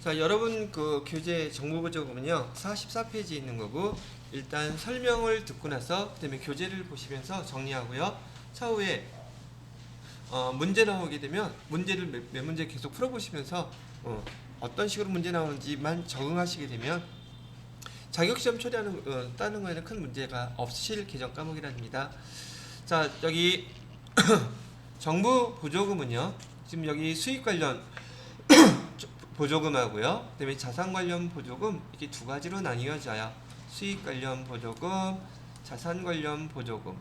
자, 여러분 그 교재 정보보조금은요 44페이지에 있는 거고, 일단 설명을 듣고 나서 그다음에 교재를 보시면서 정리하고요. 차후에 문제 나오게 되면 문제를 몇 문제 계속 풀어보시면서 어떤 식으로 문제 나오는지만 적응하시게 되면 자격시험 처리하는 따는 거에는 큰 문제가 없으실 계정 과목이랍니다. 자, 여기 정부 보조금은요 지금 여기 수익 관련 보조금하고요, 그다음에 자산 관련 보조금, 이렇게 두 가지로 나뉘어져요. 수익 관련 보조금, 자산 관련 보조금.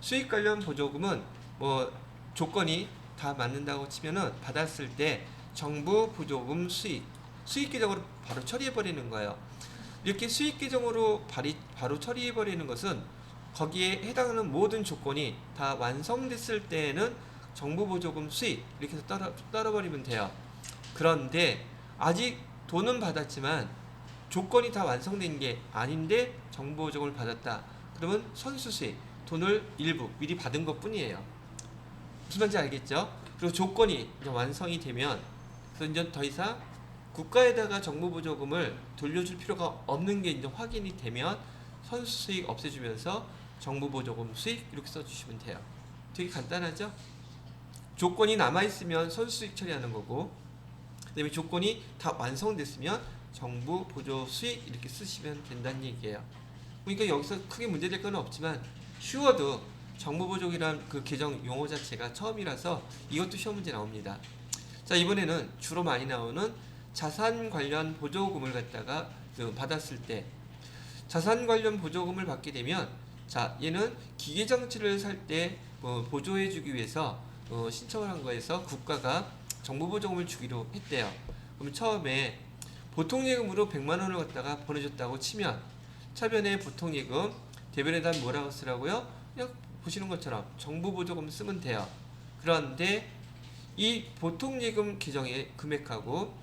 수익 관련 보조금은 뭐 조건이 다 맞는다고 치면은 받았을 때 정부 보조금 수익 계정으로 바로 처리해 버리는 거예요. 이렇게 수익 계정으로 바로 처리해 버리는 것은 거기에 해당하는 모든 조건이 다 완성됐을 때에는 정부 보조금 수익 이렇게 해서 따라버리면 돼요. 그런데 아직 돈은 받았지만 조건이 다 완성된 게 아닌데 정부 보조금을 받았다. 그러면 선수수익, 돈을 일부 미리 받은 것 뿐이에요. 무슨 말인지 알겠죠? 그리고 조건이 이제 완성이 되면 그래서 이제 더 이상 국가에다가 정부 보조금을 돌려줄 필요가 없는 게 이제 확인이 되면 선수수익 없애주면서 정부 보조금 수익 이렇게 써주시면 돼요. 되게 간단하죠? 조건이 남아있으면 선수수익 처리하는 거고, 그다음에 조건이 다 완성됐으면 정부 보조 수익 이렇게 쓰시면 된다는 얘기예요. 그러니까 여기서 크게 문제될 건 없지만 쉬워도 정부 보조금이란 그 개정 용어 자체가 처음이라서 이것도 시험 문제 나옵니다. 자, 이번에는 주로 많이 나오는 자산 관련 보조금을 갖다가 받았을 때, 자산 관련 보조금을 받게 되면, 자, 얘는 기계장치를 살 때 보조해주기 위해서 신청을 한 거에서 국가가 정부 보조금을 주기로 했대요. 그럼 처음에 보통예금으로 100만 원을 갖다가 보내줬다고 치면 차변에 보통예금 대변에다 뭐라고 쓰라고요? 그냥 보시는 것처럼 정부 보조금 쓰면 돼요. 그런데 이 보통예금 계정의 금액하고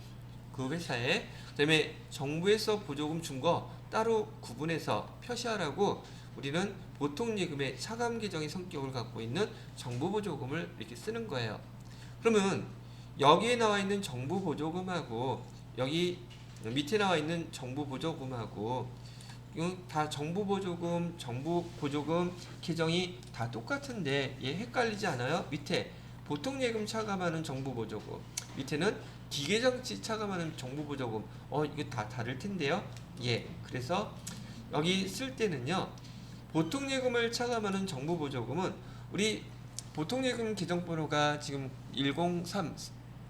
그 회사에 그다음에 정부에서 보조금 준 거 따로 구분해서 표시하라고 우리는 보통예금의 차감 계정의 성격을 갖고 있는 정부 보조금을 이렇게 쓰는 거예요. 그러면 여기에 나와 있는 정부 보조금하고 여기 밑에 나와 있는 정부 보조금하고 이건 다 정부 보조금 계정이 다 똑같은데 얘 헷갈리지 않아요? 밑에 보통예금 차감하는 정부 보조금, 밑에는 기계장치 차감하는 정부 보조금. 이게 다 다를 텐데요. 예. 그래서 여기 쓸 때는요. 보통예금을 차감하는 정부 보조금은 우리 보통예금 계정번호가 지금 103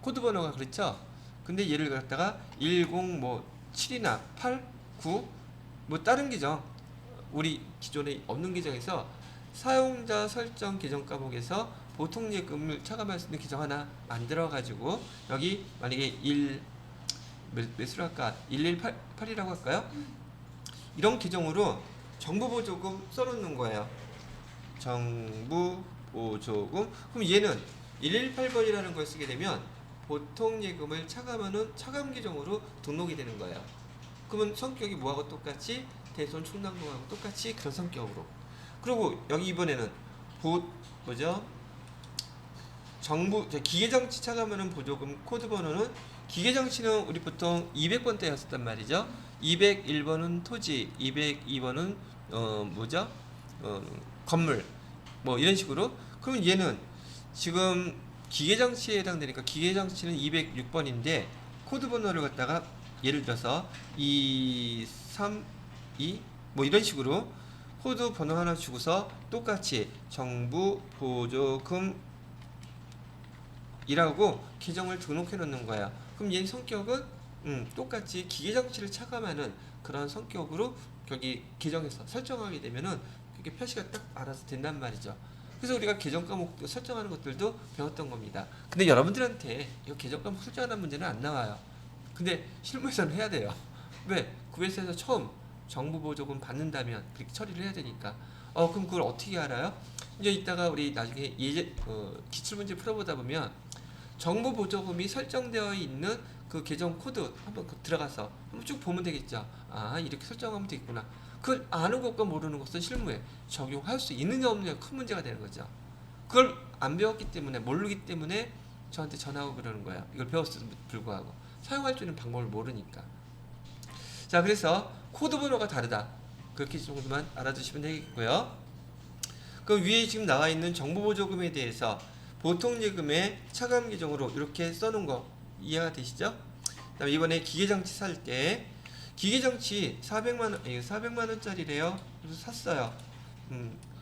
코드 번호가 그렇죠? 근데 얘를 갖다가 107이나 8, 9 뭐 다른 계정, 우리 기존에 없는 계정에서 사용자 설정 계정 과목에서 보통예금을 차감할 수 있는 계정 하나 만들어 가지고 여기 만약에 몇으로 할까? 118이라고 할까요? 이런 계정으로 정부 보조금 써놓는 거예요. 정부 보조금. 그럼 얘는 118번이라는 걸 쓰게 되면 보통예금을 차감하는 차감 계정으로 등록이 되는 거예요. 그러면 성격이 뭐하고 똑같이 대손 충당금하고 똑같이 그런 성격으로. 그리고 여기 이번에는 정부 기계장치 차감하는 보조금 코드 번호는, 기계장치는 우리 보통 200번대였었단 말이죠. 201번은 토지, 202번은 건물, 뭐 이런 식으로. 그럼 얘는 지금 기계장치에 해당되니까 기계장치는 206번인데 코드 번호를 갖다가 예를 들어서 232 뭐 이런 식으로 코드 번호 하나 주고서 똑같이 정부 보조금 이라고 계정을 등록해 놓는 거야. 그럼 얘 성격은 똑같이 기계장치를 차감하는 그런 성격으로 여기 계정에서 설정하게 되면은 그게 표시가 딱 알아서 된단 말이죠. 그래서 우리가 계정 과목 설정하는 것들도 배웠던 겁니다. 근데 여러분들한테 이 계정 과목 설정하는 문제는 안 나와요. 근데 실무에서는 해야 돼요. 왜? 구회사에서 처음 정부 보조금 받는다면 그렇게 처리를 해야 되니까. 그럼 그걸 어떻게 알아요? 이제 이따가 우리 나중에 기출문제 풀어보다 보면 정부 보조금이 설정되어 있는 그 계정 코드 한번 들어가서 한번 쭉 보면 되겠죠. 이렇게 설정하면 되겠구나. 그걸 아는 것과 모르는 것은 실무에 적용할 수 있느냐 없느냐 큰 문제가 되는 거죠. 그걸 안 배웠기 때문에, 모르기 때문에 저한테 전화하고 그러는 거예요. 이걸 배웠음에도 불구하고. 사용할 수 있는 방법을 모르니까. 자, 그래서 코드 번호가 다르다. 그렇게 정도만 알아두시면 되겠고요. 그럼 위에 지금 나와 있는 정부보조금에 대해서 보통예금의 차감 규정으로 이렇게 써놓은 거 이해가 되시죠? 그다음에 이번에 기계장치 살 때 기계장치 400만 원짜리래요. 그래서 샀어요.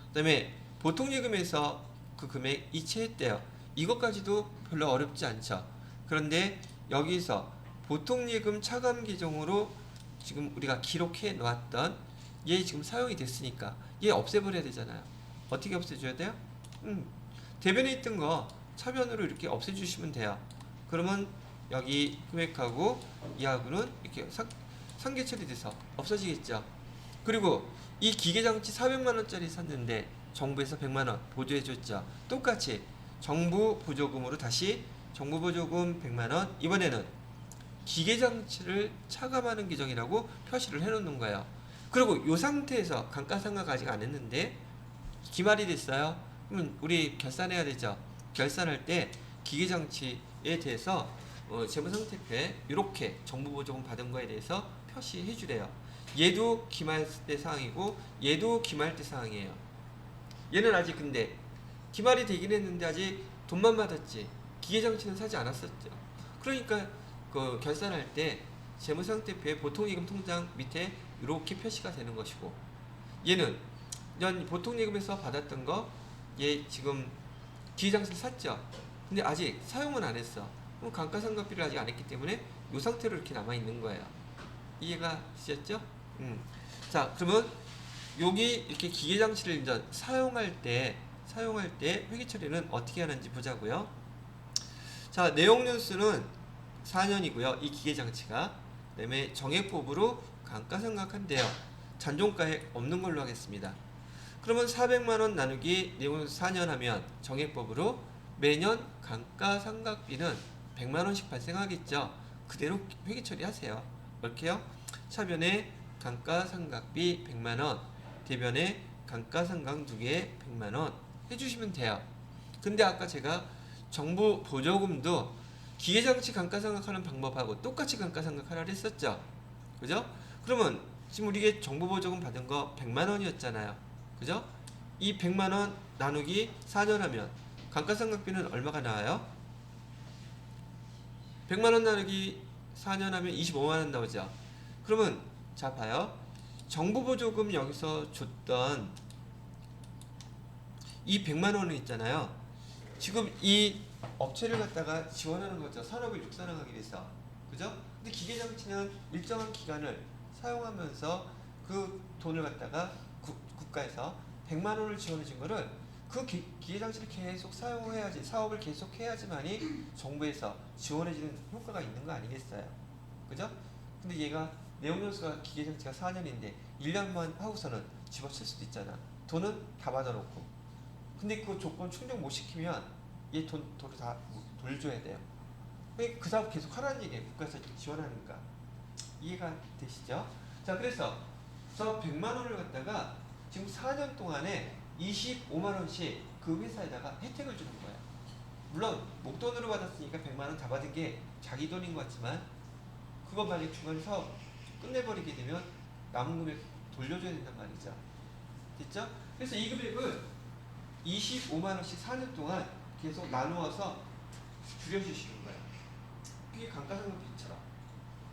그다음에 보통예금에서 그 금액 이체했대요. 이것까지도 별로 어렵지 않죠. 그런데 여기서 보통예금 차감 규정으로 지금 우리가 기록해 놓았던 얘 지금 사용이 됐으니까 얘 없애버려야 되잖아요. 어떻게 없애줘야 돼요? 대변에 있던 거 차변으로 이렇게 없애주시면 돼요. 그러면 여기 금액하고 이하고는 이렇게 상계 처리돼서 없어지겠죠. 그리고 이 기계장치 400만원짜리 샀는데 정부에서 100만원 보조해줬죠. 똑같이 정부 보조금으로 다시 정부 보조금 100만원, 이번에는 기계장치를 차감하는 규정이라고 표시를 해놓는 거예요. 그리고 이 상태에서 감가상각 아직 안 했는데 기말이 됐어요. 그러면 우리 결산해야 되죠. 결산할 때 기계장치에 대해서 재무상태표에 이렇게 정부보조금 받은 거에 대해서 표시해 주래요. 얘도 기말 때 사항이고 얘도 기말 때 사항이에요. 얘는 아직 근데 기말이 되긴 했는데 아직 돈만 받았지 기계장치는 사지 않았었죠. 그러니까 그 결산할 때 재무상태표에 보통예금 통장 밑에 이렇게 표시가 되는 것이고, 얘는 보통예금에서 받았던 거 얘 지금 기계장치를 샀죠. 근데 아직 사용은 안 했어. 그럼 감가상각비를 아직 안 했기 때문에 이 상태로 이렇게 남아 있는 거예요. 이해가 되셨죠? 자, 그러면 여기 이렇게 기계장치를 이제 사용할 때 회계 처리는 어떻게 하는지 보자고요. 자, 내용연수는 4년이고요. 이 기계장치가. 그다음에 정액법으로 감가상각한대요. 잔존가액 없는 걸로 하겠습니다. 그러면 400만원 나누기 내용연수 4년 하면 정액법으로 매년 감가상각비는 100만원씩 발생하겠죠. 그대로 회계 처리하세요. 이렇게요. 차변에 감가상각비 100만원, 대변에 감가상각 2개 100만원 해주시면 돼요. 근데 아까 제가 정부 보조금도 기계장치 감가상각하는 방법하고 똑같이 감가상각하라 했었죠. 그죠? 그러면 지금 우리가 정부 보조금 받은 거 100만원이었잖아요. 그죠? 이 100만원 나누기 4년 하면 감가상각비는 얼마가 나와요? 100만원 나누기 4년 하면 25만원 나오죠. 그러면 자 봐요. 정부 보조금 여기서 줬던 이 100만원은 있잖아요. 지금 이 업체를 갖다가 지원하는 거죠. 산업을 육성하기 위해서. 그죠? 근데 기계장치는 일정한 기간을 사용하면서 그 돈을 갖다가 국가에서 100만 원을 지원해 준 거를 그 기계장치를 계속 사용해야지, 사업을 계속 해야지만이 정부에서 지원해 주는 효과가 있는 거 아니겠어요? 그죠? 근데 얘가 내용연수가 기계장치가 4년인데 1년만 하고서는 집어칠 수도 있잖아. 돈은 다 받아놓고. 근데 그 조건 충족 못 시키면 얘 돈을 다 돌려줘야 돼요. 그 사업 계속 하라는 얘기예요. 국가에서 지원하니까. 이해가 되시죠? 자, 그래서 저 100만 원을 갖다가 지금 4년 동안에 25만 원씩 그 회사에다가 혜택을 주는 거예요. 물론 목돈으로 받았으니까 100만 원 다 받은 게 자기 돈인 것 같지만 그거 만약 중간에 사업 끝내버리게 되면 남은 금액 돌려줘야 된단 말이죠. 됐죠? 그래서 이 금액을 25만 원씩 4년 동안 계속 나누어서 줄여주시는 거예요. 그게 감가상각비처럼.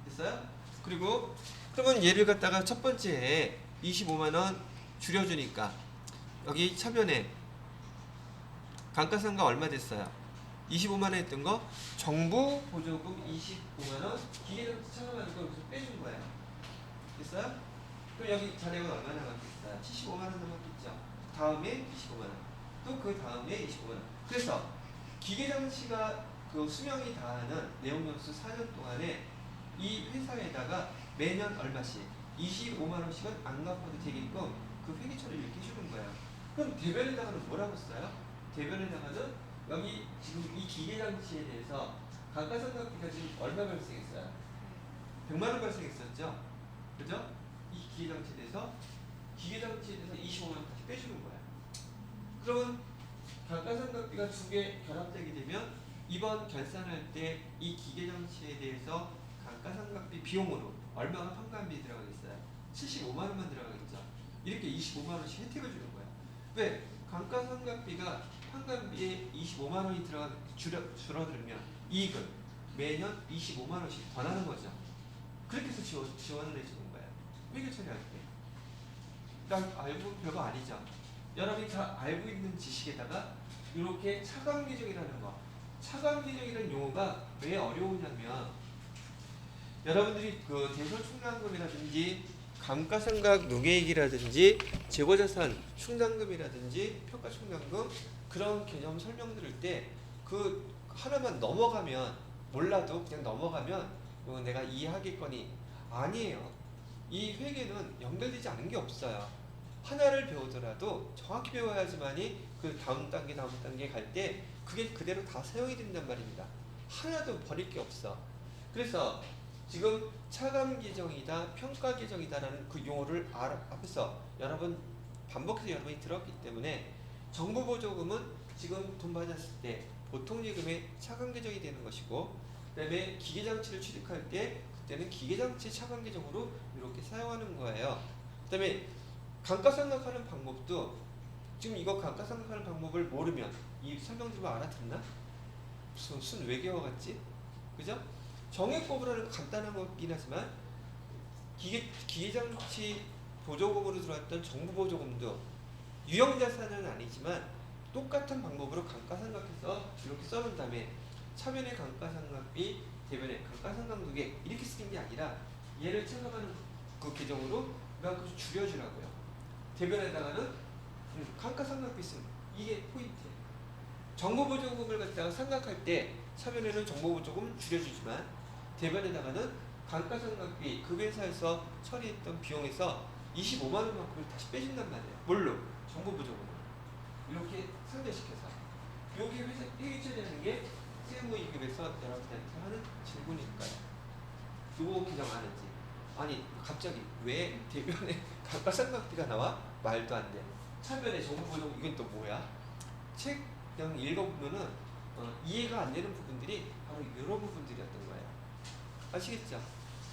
됐어요? 그리고 그러면 얘를 갖다가 첫 번째에 25만 원 줄여주니까 여기 차변에 감가상각 얼마 됐어요? 25만 원 했던 거 정부 보조금 25만 원 기계장치 차감하는 거 여기서 빼준 거예요. 됐어요? 그럼 여기 잔액은 얼마 남았겠어요? 75만 원 남았겠죠. 다음에 25만 원. 또 그 다음에 25만 원. 그래서 기계장치가 그 수명이 다하는 내용연수 4년 동안에 이 회사에다가 매년 얼마씩 25만 원씩은 안 갚아도 되게끔 그 회계처리를 이렇게 해주는 거예요. 그럼 대변에다가는 뭐라고 써요? 대변에다가는 여기 지금 이 기계장치에 대해서 감가상각비가 지금 얼마 발생했어요? 100만 원 발생했었죠? 그죠? 이 기계장치에 대해서 25만 원 다시 빼주는 거예요. 그러면 감가상각비가 두 개 결합되게 되면 이번 결산할 때 이 기계장치에 대해서 비용으로 얼마가 판관비에 들어가겠어요? 75만 원만 들어가겠죠. 이렇게 25만 원씩 혜택을 주는 거야. 왜? 감가상각비가 판관비에 25만 원이 줄어들면 이익은 매년 25만 원씩 더 나는 거죠. 그렇게 해서 지원을 해주는 거예요. 회계 처리할 때. 난 알고 별거 아니죠. 여러분이 다 알고 있는 지식에다가 이렇게 차감계정이라는 거. 차감계정이라는 용어가 왜 어려우냐면 여러분들이 그 대손충당금이라든지 감가상각 누계익이라든지 재고자산 충당금이라든지 평가충당금 그런 개념 설명 들을 때 그 하나만 넘어가면 몰라도 그냥 넘어가면 내가 이해하겠거니 아니에요. 이 회계는 연결되지 않은 게 없어요. 하나를 배우더라도 정확히 배워야지만이 그 다음 단계 갈 때 그게 그대로 다 사용이 된단 말입니다. 하나도 버릴 게 없어. 그래서 지금 차감 계정이다, 평가 계정이다라는 그 용어를 앞에서 반복해서 여러분이 들었기 때문에 정부 보조금은 지금 돈 받았을 때 보통 예금의 차감 계정이 되는 것이고, 그다음에 기계장치를 취득할 때 그때는 기계장치 차감 계정으로 이렇게 사용하는 거예요. 그다음에 감가상각하는 방법도 지금 이거 감가상각하는 방법을 모르면 이 설명 들으면 알아듣나? 무슨 외계어 같지? 그죠? 정액법이라는 거 간단한 거긴 하지만 기계장치 보조금으로 들어왔던 정부 보조금도 유형자산은 아니지만 똑같은 방법으로 감가상각해서 이렇게 써놓은 다음에 차변의 감가상각비, 대변의 감가상각누계 이렇게 쓰는 게 아니라 얘를 차감하는 그 계정으로 그만큼 줄여주라고요. 대변에다가는 감가상각비 쓰는 이게 포인트예요. 정보보조금을 갖다가 상각할 때 차변에는 정보보조금 줄여주지만 대변에다가는 감가상각비 그 회사에서 처리했던 비용에서 25만 원만큼을 다시 빼준단 말이에요. 뭘로? 정보보조금으로. 이렇게 상대시켜서. 여기 회계 처리하는 게 세무이급에서 여러분들한테 하는 질문일까요? 요거 그냥 아는지. 아니 갑자기 왜 대변에 감가상각비가 나와? 말도 안 돼. 차변에 정보보조금 이건 또 뭐야? 책 그냥 읽어보면은 이해가 안 되는 부분들이 바로 이런 부분들이었던 거예요. 아시겠죠?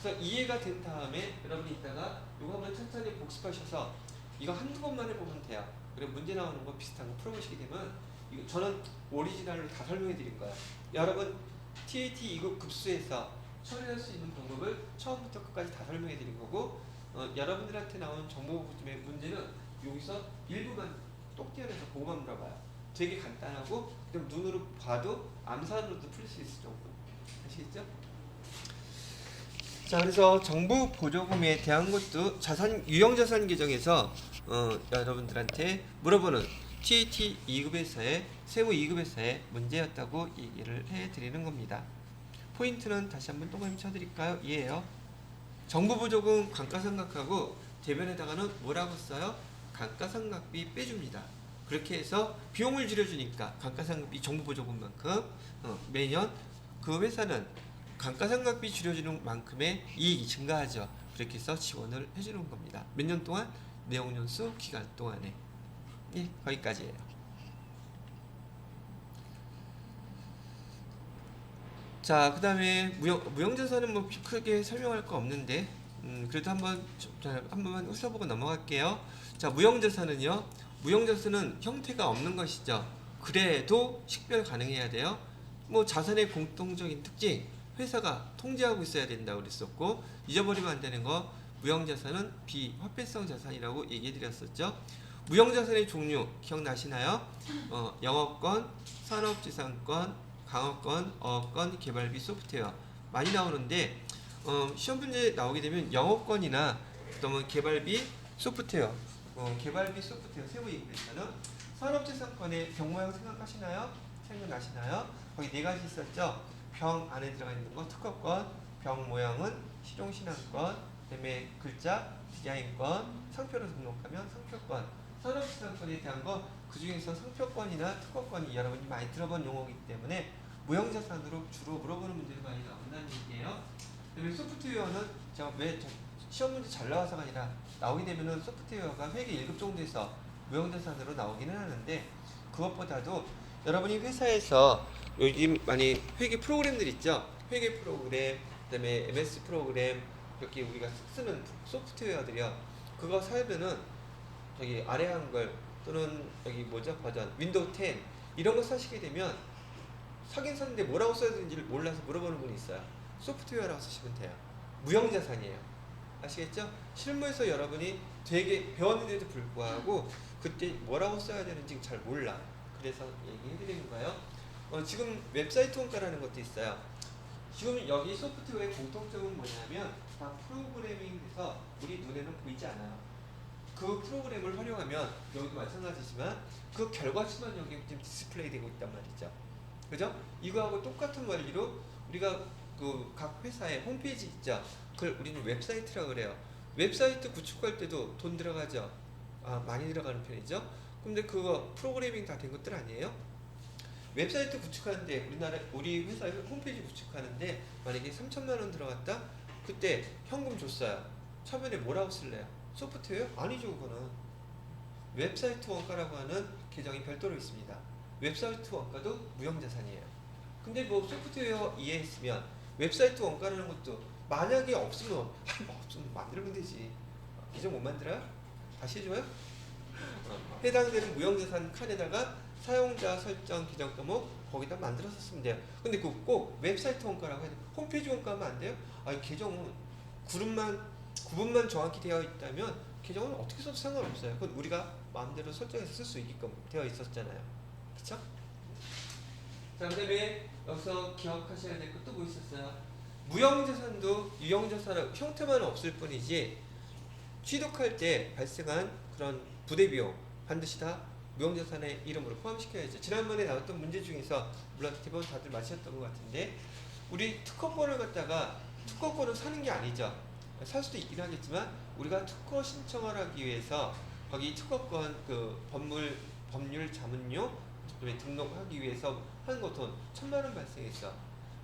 그래서 이해가 된 다음에 여러분이 이따가 이거 한번 천천히 복습하셔서 이거 한두 번만 해보면 돼요. 그리고 문제 나오는 거 비슷한 거 풀어보시게 되면 이거 저는 오리지널로 다 설명해 드릴 거예요. 여러분 TAT 2급 급수에서 처리할 수 있는 방법을 처음부터 끝까지 다 설명해 드린 거고 여러분들한테 나오는 정보보조금의 문제는 여기서 일부만 똑 떼어내서 그거만 물어봐요. 되게 간단하고 그냥 눈으로 봐도 암산으로도 풀릴 수 있을 정도. 아시겠죠? 자, 그래서 정부 보조금에 대한 것도 유형자산 계정에서 여러분들한테 물어보는 TAT 2급에서의 세무 2급에서의 문제였다고 얘기를 해드리는 겁니다. 포인트는 다시 한번 동그라미 쳐드릴까요? 이해요. 정부 보조금 감가상각하고 대변에다가는 뭐라고 써요? 감가상각비 빼줍니다. 그렇게 해서 비용을 줄여주니까 감가상각비 정부 보조금만큼 매년 그 회사는 감가상각비 줄여주는 만큼의 이익이 증가하죠. 그렇게 해서 지원을 해주는 겁니다. 몇 년 동안? 내용연수 기간 동안에. 예, 거기까지예요. 자, 그 다음에 무형자산은 뭐 크게 설명할 거 없는데 그래도 한 번만 훑어보고 넘어갈게요. 자, 무형자산은요. 무형자산은 형태가 없는 것이죠. 그래도 식별 가능해야 돼요. 뭐 자산의 공통적인 특징, 회사가 통제하고 있어야 된다고 그랬었고, 잊어버리면 안 되는 거, 무형자산은 비화폐성 자산이라고 얘기해 드렸었죠. 무형자산의 종류 기억나시나요? 영업권, 산업지상권, 강업권, 어업권, 개발비, 소프트웨어 많이 나오는데 시험 문제 나오게 되면 영업권이나 또는 개발비, 소프트웨어, 개발비, 소프트웨어 세무이익에서는 산업지상권의 병 모양 생각나시나요? 거기 네 가지 있었죠. 병 안에 들어가 있는 거 특허권, 병 모양은 실용신앙권, 그다음에 글자 디자인권, 상표로 등록하면 상표권. 산업지상권에 대한 거 그 중에서 상표권이나 특허권이 여러분이 많이 들어본 용어이기 때문에 무형자산으로 주로 물어보는 문제가 많이 나온다는 얘기예요. 그다음에 소프트웨어는 제가 왜 시험 문제 잘 나와서가 아니라 나오게 되면은 소프트웨어가 회계 1급 정도에서 무형자산으로 나오기는 하는데 그것보다도 여러분이 회사에서 요즘 많이 회계 프로그램들 있죠. 회계 프로그램, 그다음에 MS 프로그램 이렇게 우리가 쓰는 소프트웨어들이요. 그거 살면은 저기 아래 한글 또는 여기 뭐죠 버전 윈도우 10 이런 거 쓰시게 되면 사긴 샀는데 뭐라고 써야 되는지를 몰라서 물어보는 분이 있어요. 소프트웨어라고 쓰시면 돼요. 무형자산이에요. 아시겠죠? 실무에서 여러분이 되게 배웠는데도 불구하고 그때 뭐라고 써야 되는지 잘 몰라. 그래서 얘기해드리는 거예요. 지금 웹사이트 원가라는 것도 있어요. 지금 여기 소프트웨어의 공통점은 뭐냐면 다 프로그래밍돼서 우리 눈에는 보이지 않아요. 그 프로그램을 활용하면 여기도 마찬가지지만 그 결과치만 여기 지금 디스플레이 되고 있단 말이죠. 그죠? 이거하고 똑같은 원리로 우리가 그 각 회사의 홈페이지 있죠. 그걸 우리는 웹사이트라고 그래요. 웹사이트 구축할 때도 돈 들어가죠. 많이 들어가는 편이죠. 근데 그거 프로그래밍 다 된 것들 아니에요? 웹사이트 구축하는데 우리 회사 홈페이지 구축하는데 만약에 3천만 원 들어갔다? 그때 현금 줬어요. 처음에 뭐라고 쓸래요? 소프트웨어? 아니죠. 그거는 웹사이트 원가라고 하는 계정이 별도로 있습니다. 웹사이트 원가도 무형자산이에요. 근데 뭐 소프트웨어 이해했으면 웹사이트 원가라는 것도 만약에 없으면 없으면 만들면 되지. 이제 못 만들어요? 다시 해줘요? 해당되는 무형자산 칸에다가 사용자 설정 계정 과목 거기다 만들어서 쓰면 돼요. 근데 그 꼭 웹사이트 원가라고 해야 돼. 홈페이지 원가하면 안 돼요? 계정은 구분만 정확히 되어 있다면 계정은 어떻게 써도 상관없어요. 그건 우리가 마음대로 설정해서 쓸 수 있게끔 되어 있었잖아요. 그쵸? 자, 그다음에 여기서 기억하셔야 될 것도 뭐 있었어요? 무형자산도 유형자산 형태만 없을 뿐이지 취득할 때 발생한 그런 부대비용 반드시 다 무형자산의 이름으로 포함시켜야죠. 지난번에 나왔던 문제 중에서 물론 대부분 다들 맞으셨던 것 같은데 우리 특허권을 갖다가 특허권을 사는 게 아니죠. 살 수도 있긴 하겠지만 우리가 특허 신청을 하기 위해서 거기 특허권 그 법률 자문료 등록하기 위해서 한 거 돈 1,000만 원 발생했어.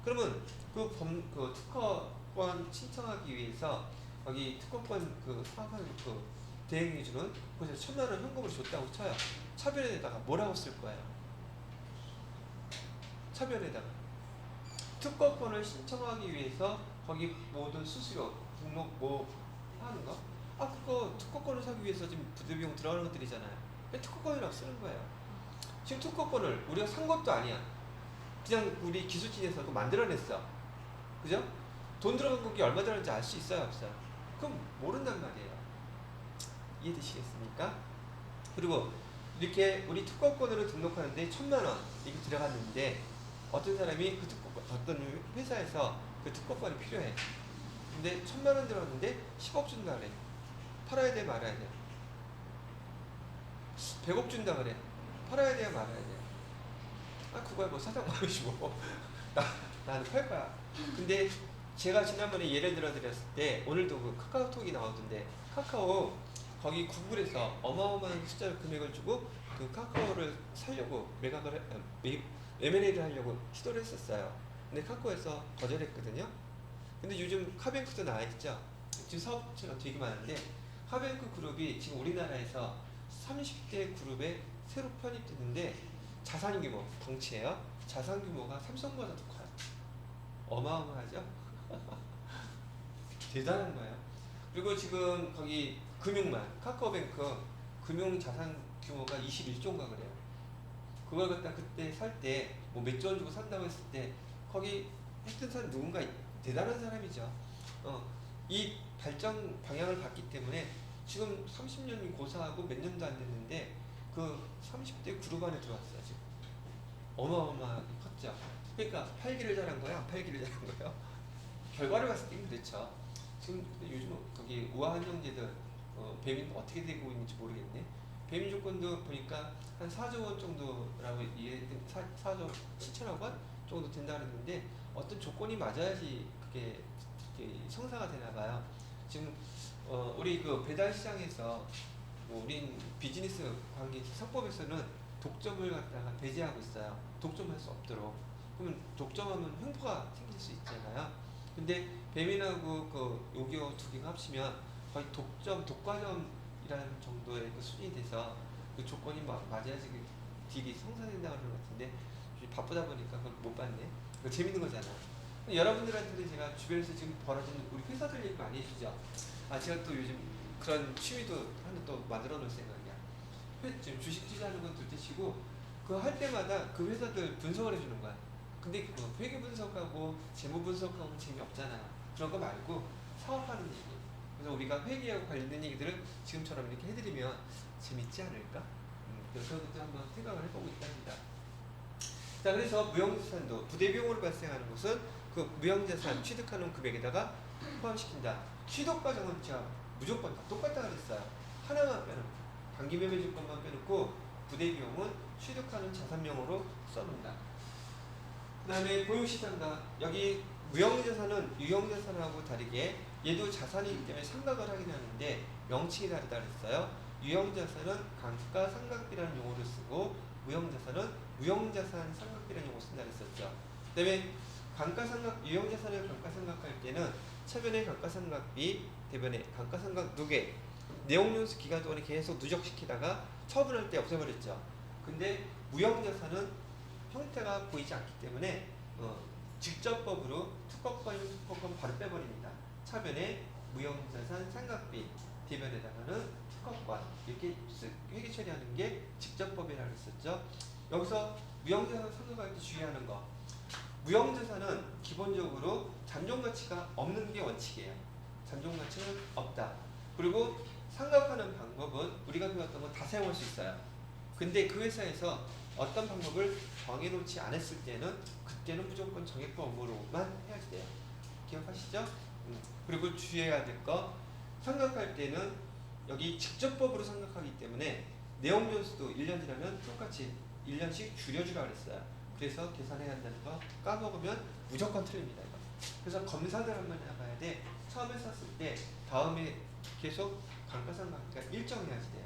그러면 그 특허권 신청하기 위해서 거기 특허권 그 사업하는 그 대행해주는 거기서 1,000만 원 현금으로 줬다고 쳐요. 차별에다가 뭐라고 쓸 거예요? 차별에다가 특허권을 신청하기 위해서 거기 모든 수수료 등록 뭐 하는 거? 그거 특허권을 사기 위해서 지금 부대비용 들어가는 것들이잖아요. 특허권이라고 쓰는 거예요. 지금 특허권을 우리가 산 것도 아니야. 그냥 우리 기술진에서 그거 만들어냈어. 그죠? 돈 들어간 곡이 얼마 들어가는지 알 수 있어요, 없어요? 그럼 모른단 말이에요. 이해되시겠습니까? 그리고 이렇게 우리 특허권으로 등록하는데 1,000만 원 이렇게 들어갔는데 어떤 사람이 그 특허권, 어떤 회사에서 그 특허권이 필요해. 근데 1,000만 원 들어갔는데 10억 준다 그래. 팔아야 돼, 말아야 돼? 100억 준다 그래. 팔아야 돼, 말아야 돼? 그거야 뭐 사장 마음이고 나는 팔 거야. 근데 제가 지난번에 예를 들어 드렸을 때 오늘도 그 카카오톡이 나오던데 카카오 거기 구글에서 어마어마한 숫자의 금액을 주고 그 카카오를 살려고 M&A를 하려고 시도를 했었어요. 근데 카카오에서 거절했거든요. 근데 요즘 카뱅크도 나와있죠. 지금 사업체가 되게 많은데 카뱅크 그룹이 지금 우리나라에서 30대 그룹에 새로 편입됐는데 자산 규모, 덩치예요. 자산 규모가 삼성보다 더 커요. 어마어마하죠? 대단한 거예요. 그리고 지금 거기 금융만, 카카오뱅크 금융 자산 규모가 21조인가 그래요. 그걸 갖다 그때 살 때 뭐 몇 조 원 주고 산다고 했을 때 거기 했던 사람 누군가 대단한 사람이죠. 이 발전 방향을 봤기 때문에 지금 30년이 고사하고 몇 년도 안 됐는데 그 30대 그룹 안에 들어왔어요. 지금 어마어마하게 컸죠. 그러니까 팔기를 잘한 거야, 안 팔기를 잘한 거예요. 결과를 봤을 때 그렇죠. 지금 요즘 거기 우아한정제들 배민 어떻게 되고 있는지 모르겠네. 배민 조건도 보니까 한 4조 원 정도라고 4조 7천억 원 정도 된다 그랬는데 어떤 조건이 맞아야지 그게 성사가 되나 봐요. 지금 우리 그 배달 시장에서 뭐 우린 비즈니스 관계 상법에서는 독점을 갖다가 배제하고 있어요. 독점할 수 없도록. 그러면 독점하면 횡포가 생길 수 있잖아요. 근데 배민하고 그 요기요 두 개가 합치면 거의 독과점이라는 정도의 그 수준이 돼서 그 조건이 맞아야지 그 딜이 성사된다고 하는 것 같은데 바쁘다 보니까 그걸 못 봤네. 그거 재밌는 거잖아. 여러분들한테는 제가 주변에서 지금 벌어지는 우리 회사들 얘기 많이 해주죠. 제가 또 요즘 그런 취미도 하나 또 만들어 놓을 생각이야. 지금 주식 투자하는 건 둘째치고 그거 할 때마다 그 회사들 분석을 해주는 거야. 근데 그 회계 분석하고 재무 분석하고 재미없잖아. 그런 거 말고 사업하는 얘기. 그래서 우리가 회계하고 관련된 얘기들을 지금처럼 이렇게 해드리면 재밌지 않을까? 그래서 그것도 한번 생각을 해보고 있답니다. 자, 그래서 무형자산도 부대비용으로 발생하는 것은 그 무형자산 취득하는 금액에다가 포함시킨다. 취득 과정은 제가 무조건 다 똑같다 그랬어요. 하나만 빼놓고 단기매매주권만 빼놓고 부대비용은 취득하는 자산명으로 써놓는다. 그 다음에 보유시장가 여기 무형자산은 유형자산하고 다르게 얘도 자산이기 때문에 상각을 하긴 하는데 명칭이 다르다 그랬어요. 유형자산은 감가상각비라는 용어를 쓰고 무형자산은 무형자산 상각비라는 용어를 쓴다 그랬었죠. 그 다음에 유형자산을 감가상각할 때는 차변의 감가상각비, 대변의 감가상각 누계 내용연수 기간 동안에 계속 누적시키다가 처분할 때 없애버렸죠. 근데 무형자산은 형태가 보이지 않기 때문에 직접법으로 특허권 바로 빼버립니다. 차변에 무형자산 상각비, 대변에다가는 특허권 이렇게 회계 처리하는 게 직접법이라고 했었죠. 여기서 무형자산 상각할 때 주의하는 거. 무형자산은 기본적으로 잠정가치가 없는 게 원칙이에요. 잠정가치는 없다. 그리고 상각하는 방법은 우리가 배웠던 건 다 사용할 수 있어요. 근데 그 회사에서 어떤 방법을 정해놓지 않았을 때는 그때는 무조건 정액법으로만 해야 돼요. 기억하시죠? 그리고 주의해야 될 거 상각할 때는 여기 직접법으로 상각하기 때문에 내용 변수도 1년 지나면 똑같이 1년씩 줄여주라 그랬어요. 그래서 계산해야 한다는 거 까먹으면 무조건 틀립니다. 이거. 그래서 검사들 한번 해봐야 돼. 처음에 썼을 때 다음에 계속 감가상각비가 일정해야지 돼요.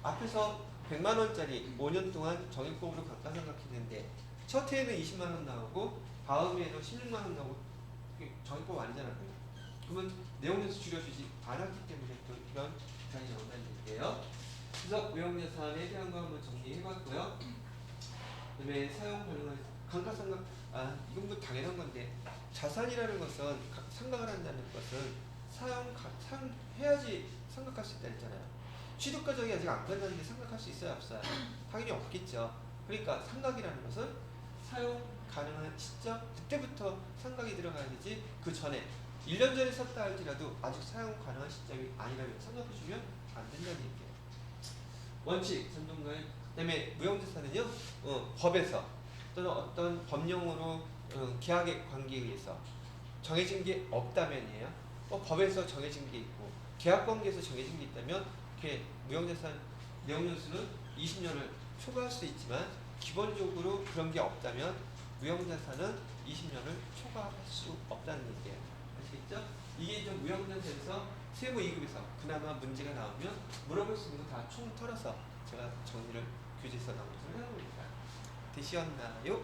앞에서 100만원짜리 5년 동안 정액법으로 감가상각했는데 첫 해에는 20만원 나오고 다음에는 16만원 나오고 정액법 아니잖아요. 그러면 내용에서 줄여주지 않았기 때문에 또 이런 계산이 나온다는 얘기예요. 그래서 무형자산에 대한 거 한번 정리해봤고요. 그다음에 사용 가능한 감가상각 이건 뭐 당연한 건데 자산이라는 것은 상각을 한다는 것은 사용해야지 상각할 수 있다 했잖아요. 취득 과정이 아직 안 끝났는데 상각할 수 있어요 없어요? 당연히 없겠죠. 그러니까 상각이라는 것은 사용 가능한 시점 그때부터 상각이 들어가야 되지 그 전에 1년 전에 샀다 할지라도 아직 사용 가능한 시점이 아니라면 상각해주면 안 된다는 얘기예요. 원칙, 잠정가액 그다음에 무형자산은요 법에서 또는 어떤 법령으로 계약의 관계에 의해서 정해진 게 없다면이에요. 법에서 정해진 게 있고 계약 관계에서 정해진 게 있다면 이렇게 무형자산 내용연수는 20년을 초과할 수 있지만 기본적으로 그런 게 없다면 무형자산은 20년을 초과할 수 없다는 얘기예요. 아시겠죠? 이게 좀 무형자산에서 세무 2급에서 그나마 문제가 나오면 물어볼 수 있는 거 다 총 털어서 제가 정리를 교재에서 나온 것을 해놓습니다. 되셨나요?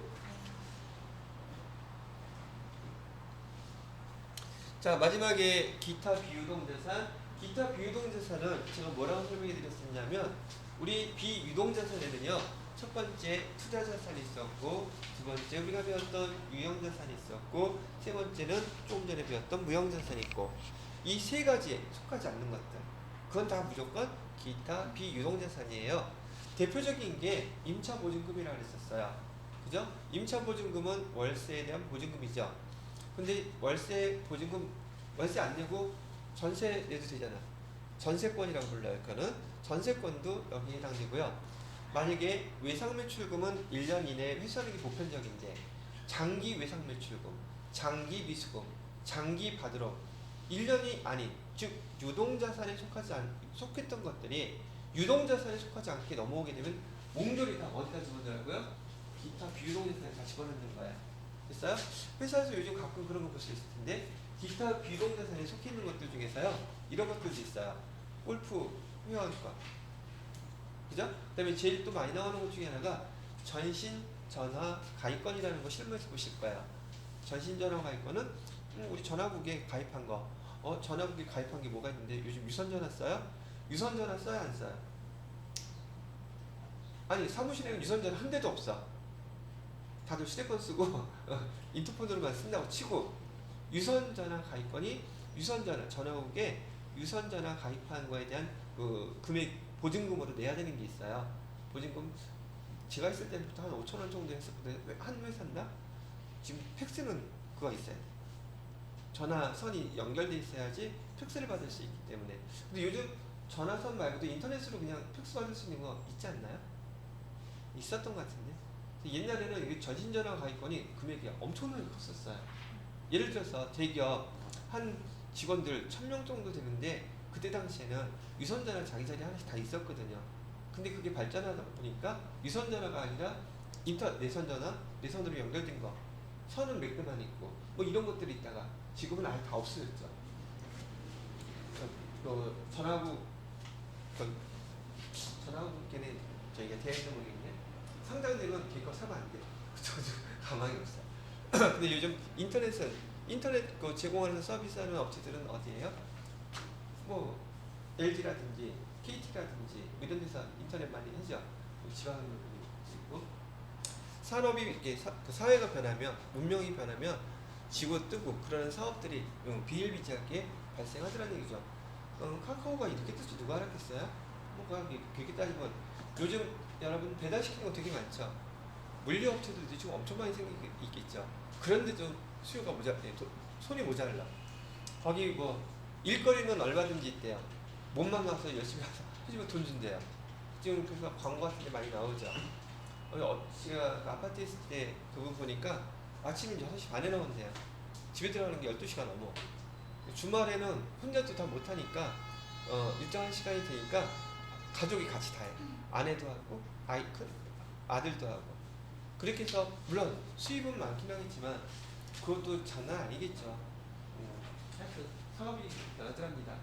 자, 마지막에 기타 비유동자산. 기타 비유동자산은 제가 뭐라고 설명해 드렸었냐면 우리 비유동자산에는요 첫 번째 투자자산이 있었고 두 번째 우리가 배웠던 유형자산이 있었고 세 번째는 조금 전에 배웠던 무형자산이 있고 이 세 가지에 속하지 않는 것들 그건 다 무조건 기타 비유동자산이에요. 대표적인 게 임차보증금이라고 했었어요. 그죠? 임차보증금은 월세에 대한 보증금이죠. 근데 월세 보증금 월세 안 내고 전세 내도 되잖아. 전세권이라고 불러요. 그거는 전세권도 여기에 해당되고요. 만약에 외상매출금은 1년 이내에 회수하는 게 보편적인데 장기 외상매출금, 장기 미수금, 장기 받으러 1년이 아닌 즉 유동자산에 속했던 것들이 유동자산에 속하지 않게 넘어오게 되면 몽졸이 다 어디다 집어넣으라고요? 기타 비유동자산에 다 집어넣는 거예요. 됐어요? 회사에서 요즘 가끔 그런 거 볼 수 있을 텐데 기타 비유동자산에 속해 있는 것들 중에서요 이런 것들도 있어요. 골프 회원권 그죠? 그 다음에 제일 또 많이 나오는 것 중에 하나가 전신 전화 가입권이라는 거 실무에서 보실 거예요. 전신 전화 가입권은 우리 전화국에 가입한 거 전화국에 가입한 게 뭐가 있는데 요즘 유선전화 써요? 유선전화 써요 안 써요? 아니 사무실에는 유선전화 한 대도 없어. 다들 휴대폰 쓰고 인터폰으로만 쓴다고 치고 유선전화 가입권이 유선전화 전화국에 유선전화 가입한 거에 대한 그 금액 보증금으로 내야 되는 게 있어요. 보증금 제가 있을 때부터 한 5,000원 정도 했었거든요. 한 회사인가? 지금 팩스는 그거 있어요. 전화선이 연결돼 있어야지 팩스를 받을 수 있기 때문에. 근데 요즘 전화선 말고도 인터넷으로 그냥 팩스 받을 수 있는 거 있지 않나요? 있었던 것 같은데. 옛날에는 이게 전신전화 가입권이 금액이 엄청나게 컸었어요. 예를 들어서 대기업 한 직원들 1,000명 정도 되는데 그때 당시에는 유선전화 자기 자리에 하나씩 다 있었거든요. 근데 그게 발전하다 보니까 유선전화가 아니라 내선전화, 내선으로 연결된 거, 선은 몇 개만 있고 뭐 이런 것들이 있다가 지금은 아예 다 없어졌죠. 전화국 전화국에는 저희가 대행도 모르겠네. 상장되면 개껏 사면 안 돼. 저 가망이 없어. 근데 요즘 인터넷 그 제공하는 서비스하는 업체들은 어디예요? 뭐 LG라든지 KT라든지 이런 데서 인터넷 많이 하죠. 지방으로 있고 산업이 이렇게 그 사회가 변하면 문명이 변하면 지고 뜨고 그러는 사업들이 비일비재하게 발생하더라는 얘기죠. 카카오가 이렇게 뜰 줄 누가 알았겠어요? 뭐가 그렇게 따지면 요즘 여러분 배달시키는 거 되게 많죠. 물류업체들도 지금 엄청 많이 생기고 있겠죠. 그런데 좀 수요가 손이 모자라. 거기 뭐 일거리는 얼마든지 있대요. 몸만 나서 열심히 해주면 돈 준대요. 지금 그래서 광고 같은 게 많이 나오죠. 제가 아파트에 있을 때 그분 보니까 아침에 6시 반에 나온대요. 집에 들어가는 게 12시가 넘어. 주말에는 혼자도 다 못하니까 일정한 시간이 되니까 가족이 같이 다 해요. 아내도 하고 아들도 하고. 그렇게 해서 물론 수입은 많긴 하겠지만 그것도 장난 아니겠죠. 하여튼 사업이 변하더랍니다.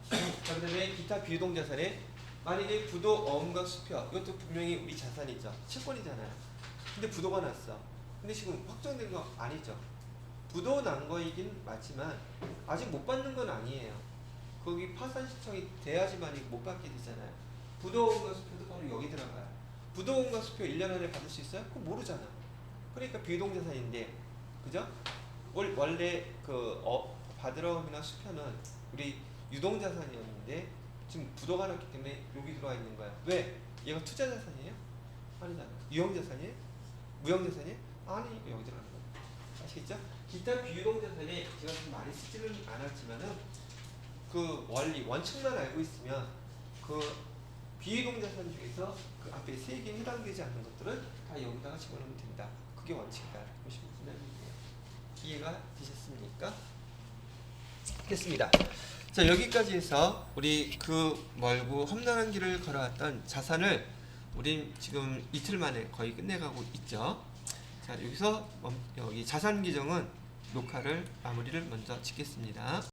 자, 그 다음에 기타 비유동자산에 만약에 부도, 어음과 수표 이것도 분명히 우리 자산이죠. 채권이잖아요. 근데 부도가 났어. 근데 지금 확정된 거 아니죠. 부도 난 거이긴 맞지만 아직 못 받는 건 아니에요. 거기 파산 신청이 돼야지만 못 받게 되잖아요. 부도금과 수표도 바로 여기 들어가요. 부도금과 수표 1년 안에 받을 수 있어요? 그거 모르잖아. 그러니까 비유동자산인데, 그죠? 원래 바드러움이나 수표는 우리 유동자산이었는데 지금 부도가 났기 때문에 여기 들어와 있는 거야. 왜? 얘가 투자자산이에요? 아니잖아. 유형자산이에요? 무형자산이에요? 아니니까 여기 들어가는 거야. 아시겠죠? 기타 비유동자산에 제가 좀 많이 쓰지는 않았지만은 그 원칙만 알고 있으면 그 비유동자산 중에서 그 앞에 3개에 해당되지 않는 것들은 다 여기다가 집어넣으면 된다. 그게 원칙이다. 보시면 된다는데요. 이해가 되셨습니까? 됐습니다. 자, 여기까지 해서 우리 그 멀고 험난한 길을 걸어왔던 자산을 우린 지금 이틀 만에 거의 끝내가고 있죠. 자, 여기서 여기 자산 규정은 녹화를 마무리를 먼저 짓겠습니다.